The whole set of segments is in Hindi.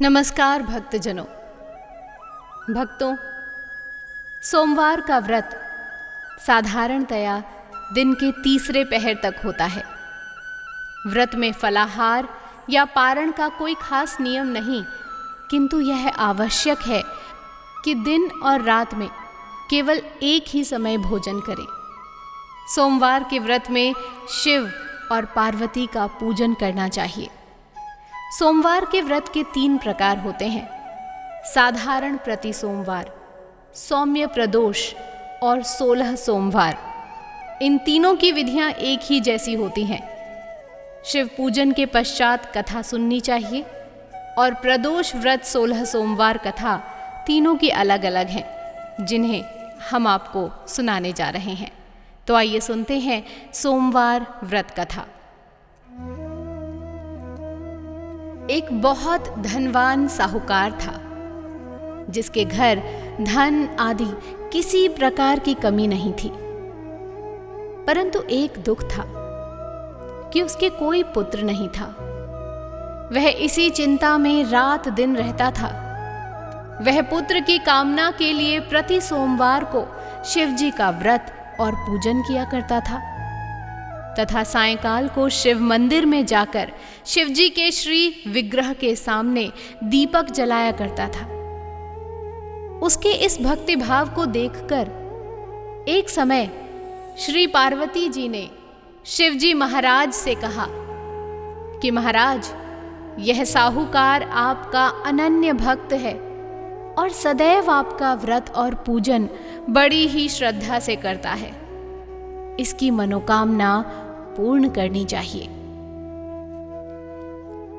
नमस्कार भक्तजनों। भक्तों, सोमवार का व्रत साधारणतया दिन के तीसरे पहर तक होता है। व्रत में फलाहार या पारण का कोई खास नियम नहीं, किंतु यह आवश्यक है कि दिन और रात में केवल एक ही समय भोजन करें। सोमवार के व्रत में शिव और पार्वती का पूजन करना चाहिए। सोमवार के व्रत के 3 प्रकार होते हैं: साधारण प्रति सोमवार, सौम्य प्रदोष और 16 सोमवार। इन तीनों की विधियां एक ही जैसी होती हैं। शिव पूजन के पश्चात कथा सुननी चाहिए और प्रदोष व्रत 16 सोमवार कथा तीनों की अलग अलग हैं, जिन्हें हम आपको सुनाने जा रहे हैं। तो आइए सुनते हैं सोमवार व्रत कथा। एक बहुत धनवान साहूकार था, जिसके घर धन आदि किसी प्रकार की कमी नहीं थी। परंतु एक दुख था कि उसके कोई पुत्र नहीं था। वह इसी चिंता में रात दिन रहता था। वह पुत्र की कामना के लिए प्रति सोमवार को शिव जी का व्रत और पूजन किया करता था तथा सायंकाल को शिव मंदिर में जाकर शिव जी के श्री विग्रह के सामने दीपक जलाया करता था। उसके इस भक्ति भाव को देखकर एक समय श्री पार्वती जी ने शिव जी महाराज से कहा कि महाराज, यह साहूकार आपका अनन्य भक्त है और सदैव आपका व्रत और पूजन बड़ी ही श्रद्धा से करता है। इसकी मनोकामना पूर्ण करनी चाहिए।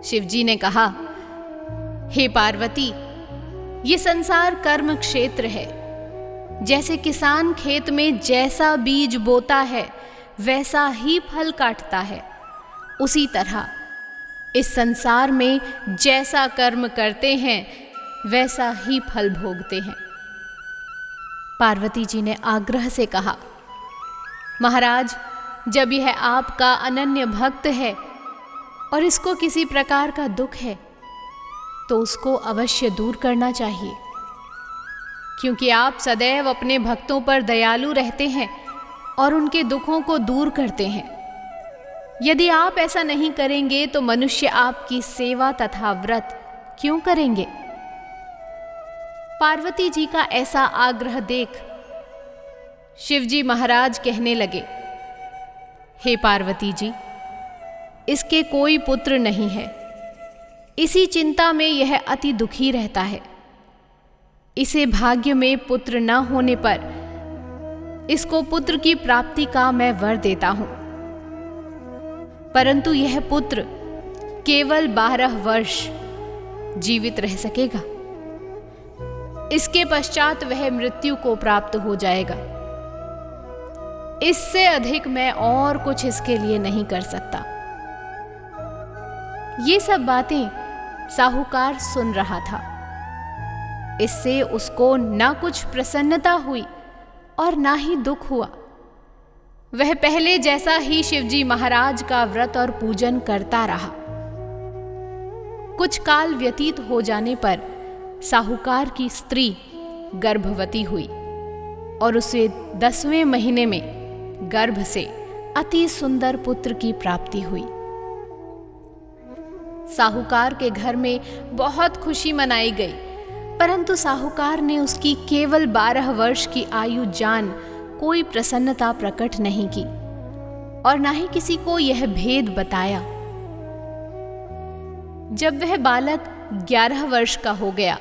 शिव जी ने कहा, हे पार्वती, ये संसार कर्म क्षेत्र है। जैसे किसान खेत में जैसा बीज बोता है वैसा ही फल काटता है, उसी तरह इस संसार में जैसा कर्म करते हैं वैसा ही फल भोगते हैं। पार्वती जी ने आग्रह से कहा, महाराज, जब यह आपका अनन्य भक्त है और इसको किसी प्रकार का दुख है तो उसको अवश्य दूर करना चाहिए, क्योंकि आप सदैव अपने भक्तों पर दयालु रहते हैं और उनके दुखों को दूर करते हैं। यदि आप ऐसा नहीं करेंगे तो मनुष्य आपकी सेवा तथा व्रत क्यों करेंगे? पार्वती जी का ऐसा आग्रह देख शिव जी महाराज कहने लगे, हे पार्वती जी, इसके कोई पुत्र नहीं है। इसी चिंता में यह अति दुखी रहता है। इसे भाग्य में पुत्र न होने पर इसको पुत्र की प्राप्ति का मैं वर देता हूं, परंतु यह पुत्र केवल 12 वर्ष जीवित रह सकेगा। इसके पश्चात वह मृत्यु को प्राप्त हो जाएगा। इससे अधिक मैं और कुछ इसके लिए नहीं कर सकता। ये सब बातें साहूकार सुन रहा था। इससे उसको ना कुछ प्रसन्नता हुई और ना ही दुख हुआ। वह पहले जैसा ही शिवजी महाराज का व्रत और पूजन करता रहा। कुछ काल व्यतीत हो जाने पर साहूकार की स्त्री गर्भवती हुई और उसे 10वें महीने में गर्भ से अति सुंदर पुत्र की प्राप्ति हुई। साहूकार के घर में बहुत खुशी मनाई गई, परंतु साहूकार ने उसकी केवल 12 वर्ष की आयु जान कोई प्रसन्नता प्रकट नहीं की और ना ही किसी को यह भेद बताया। जब वह बालक 11 वर्ष का हो गया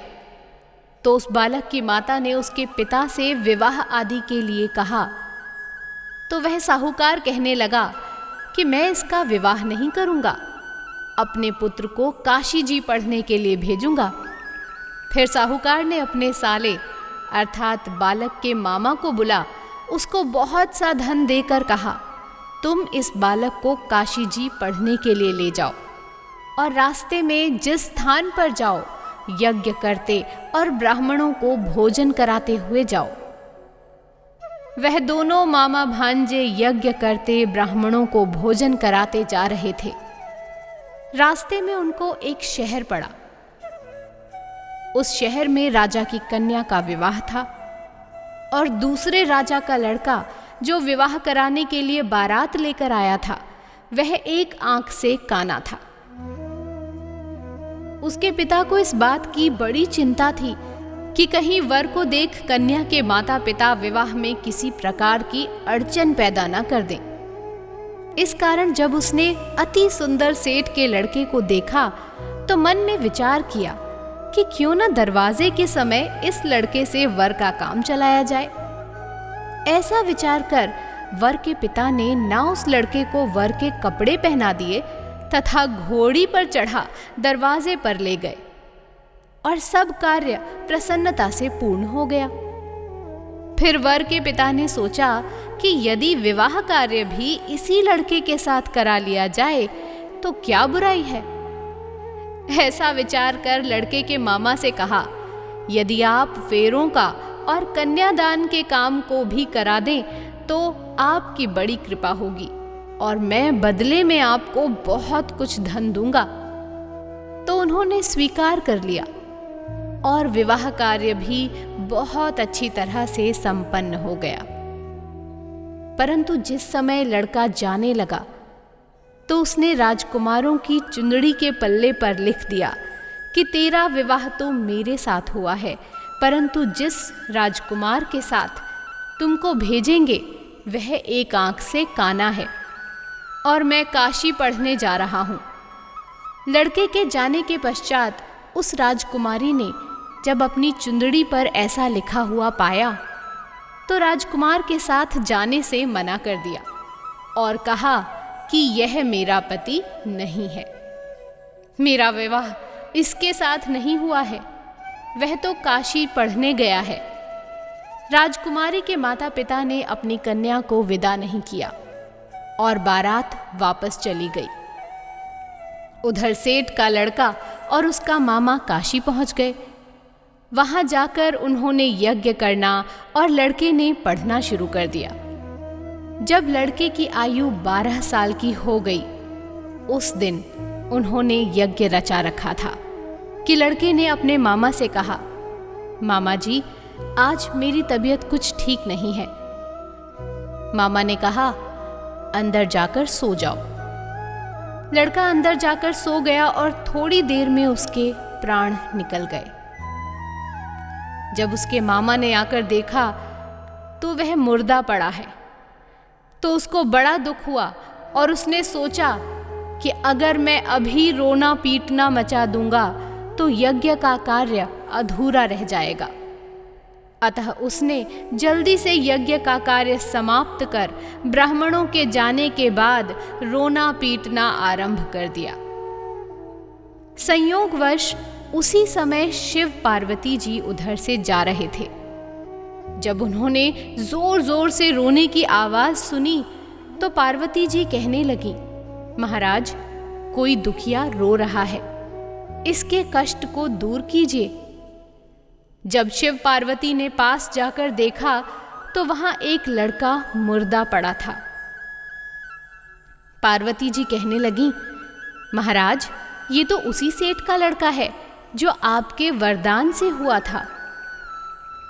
तो उस बालक की माता ने उसके पिता से विवाह आदि के लिए कहा, तो वह साहूकार कहने लगा कि मैं इसका विवाह नहीं करूंगा, अपने पुत्र को काशी जी पढ़ने के लिए भेजूंगा। फिर साहूकार ने अपने साले अर्थात बालक के मामा को बुला उसको बहुत सा धन देकर कहा, तुम इस बालक को काशी जी पढ़ने के लिए ले जाओ और रास्ते में जिस स्थान पर जाओ यज्ञ करते और ब्राह्मणों को भोजन कराते हुए जाओ। वह दोनों मामा भांजे यज्ञ करते ब्राह्मणों को भोजन कराते जा रहे थे। रास्ते में उनको एक शहर पड़ा। उस शहर में राजा की कन्या का विवाह था और दूसरे राजा का लड़का जो विवाह कराने के लिए बारात लेकर आया था, वह एक आंख से काना था। उसके पिता को इस बात की बड़ी चिंता थी कि कहीं वर को देख कन्या के माता पिता विवाह में किसी प्रकार की अड़चन पैदा न कर दें। इस कारण जब उसने अति सुंदर सेठ के लड़के को देखा तो मन में विचार किया कि क्यों न दरवाजे के समय इस लड़के से वर का काम चलाया जाए। ऐसा विचार कर वर के पिता ने ना उस लड़के को वर के कपड़े पहना दिए तथा घोड़ी पर चढ़ा दरवाजे पर ले गए और सब कार्य प्रसन्नता से पूर्ण हो गया। फिर वर के पिता ने सोचा कि यदि विवाह कार्य भी इसी लड़के के साथ करा लिया जाए तो क्या बुराई है। ऐसा विचार कर लड़के के मामा से कहा, यदि आप फेरों का और कन्यादान के काम को भी करा दें तो आपकी बड़ी कृपा होगी और मैं बदले में आपको बहुत कुछ धन दूंगा। तो उन्होंने स्वीकार कर लिया और विवाह कार्य भी बहुत अच्छी तरह से संपन्न हो गया। परंतु जिस समय लड़का जाने लगा तो उसने राजकुमारों की चुंदड़ी के पल्ले पर लिख दिया कि तेरा विवाह तो मेरे साथ हुआ है, परंतु जिस राजकुमार के साथ तुमको भेजेंगे वह एक आंख से काना है और मैं काशी पढ़ने जा रहा हूँ। लड़के के जाने के पश्चात उस राजकुमारी ने जब अपनी चुंदड़ी पर ऐसा लिखा हुआ पाया तो राजकुमार के साथ जाने से मना कर दिया और कहा कि यह मेरा पति नहीं है, मेरा विवाह इसके साथ नहीं हुआ है, वह तो काशी पढ़ने गया है। राजकुमारी के माता पिता ने अपनी कन्या को विदा नहीं किया और बारात वापस चली गई। उधर सेठ का लड़का और उसका मामा काशी पहुंच गए। वहां जाकर उन्होंने यज्ञ करना और लड़के ने पढ़ना शुरू कर दिया। जब लड़के की आयु 12 साल की हो गई, उस दिन उन्होंने यज्ञ रचा रखा था कि लड़के ने अपने मामा से कहा, मामा जी, आज मेरी तबीयत कुछ ठीक नहीं है। मामा ने कहा, अंदर जाकर सो जाओ। लड़का अंदर जाकर सो गया और थोड़ी देर में उसके प्राण निकल गए। जब उसके मामा ने आकर देखा तो वह मुर्दा पड़ा है, तो उसको बड़ा दुख हुआ और उसने सोचा कि अगर मैं अभी रोना पीटना मचा दूंगा तो यज्ञ का कार्य अधूरा रह जाएगा। अतः उसने जल्दी से यज्ञ का कार्य समाप्त कर ब्राह्मणों के जाने के बाद रोना पीटना आरंभ कर दिया। संयोगवश उसी समय शिव पार्वती जी उधर से जा रहे थे। जब उन्होंने जोर जोर से रोने की आवाज सुनी तो पार्वती जी कहने लगी, महाराज, कोई दुखिया रो रहा है, इसके कष्ट को दूर कीजिए। जब शिव पार्वती ने पास जाकर देखा तो वहां एक लड़का मुर्दा पड़ा था। पार्वती जी कहने लगी, महाराज, ये तो उसी सेठ का लड़का है जो आपके वरदान से हुआ था।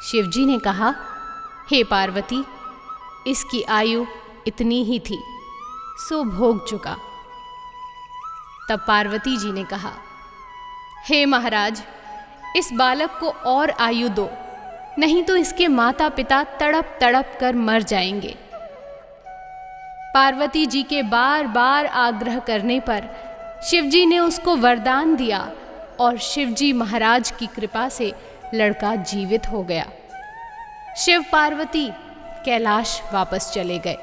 शिवजी ने कहा, हे पार्वती, इसकी आयु इतनी ही थी, सो भोग चुका। तब पार्वती जी ने कहा, हे महाराज, इस बालक को और आयु दो, नहीं तो इसके माता पिता तड़प तड़प कर मर जाएंगे। पार्वती जी के बार बार आग्रह करने पर शिवजी ने उसको वरदान दिया और शिवजी महाराज की कृपा से लड़का जीवित हो गया। शिव पार्वती कैलाश वापस चले गए।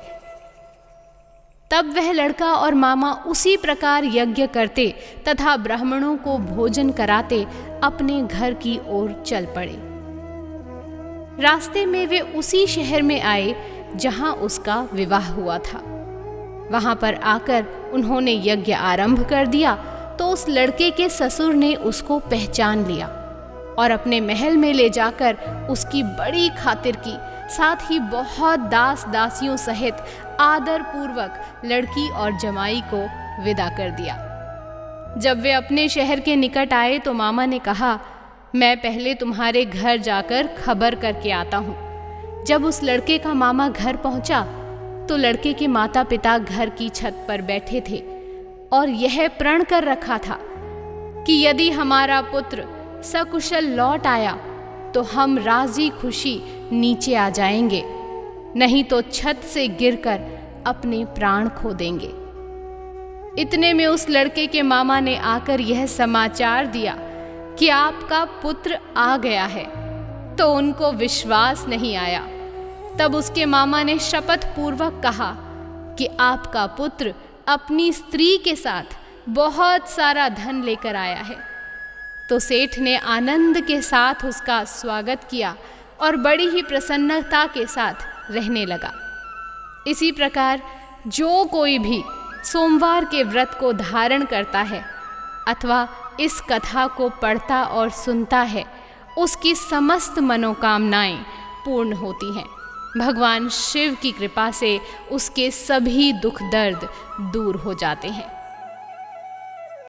तब वह लड़का और मामा उसी प्रकार यज्ञ करते तथा ब्राह्मणों को भोजन कराते अपने घर की ओर चल पड़े। रास्ते में वे उसी शहर में आए जहां उसका विवाह हुआ था। वहां पर आकर उन्होंने यज्ञ आरंभ कर दिया तो उस लड़के के ससुर ने उसको पहचान लिया और अपने महल में ले जाकर उसकी बड़ी खातिर की, साथ ही बहुत दास दासियों सहित आदर पूर्वक लड़की और जमाई को विदा कर दिया। जब वे अपने शहर के निकट आए तो मामा ने कहा, मैं पहले तुम्हारे घर जाकर खबर करके आता हूँ। जब उस लड़के का मामा घर पहुंचा तो लड़के के माता पिता घर की छत पर बैठे थे और यह प्रण कर रखा था कि यदि हमारा पुत्र सकुशल लौट आया तो हम राजी खुशी नीचे आ जाएंगे, नहीं तो छत से गिरकर अपने प्राण खो देंगे। इतने में उस लड़के के मामा ने आकर यह समाचार दिया कि आपका पुत्र आ गया है, तो उनको विश्वास नहीं आया। तब उसके मामा ने शपथ पूर्वक कहा कि आपका पुत्र अपनी स्त्री के साथ बहुत सारा धन लेकर आया है। तो सेठ ने आनंद के साथ उसका स्वागत किया और बड़ी ही प्रसन्नता के साथ रहने लगा। इसी प्रकार जो कोई भी सोमवार के व्रत को धारण करता है अथवा इस कथा को पढ़ता और सुनता है, उसकी समस्त मनोकामनाएं पूर्ण होती हैं। भगवान शिव की कृपा से उसके सभी दुख दर्द दूर हो जाते हैं।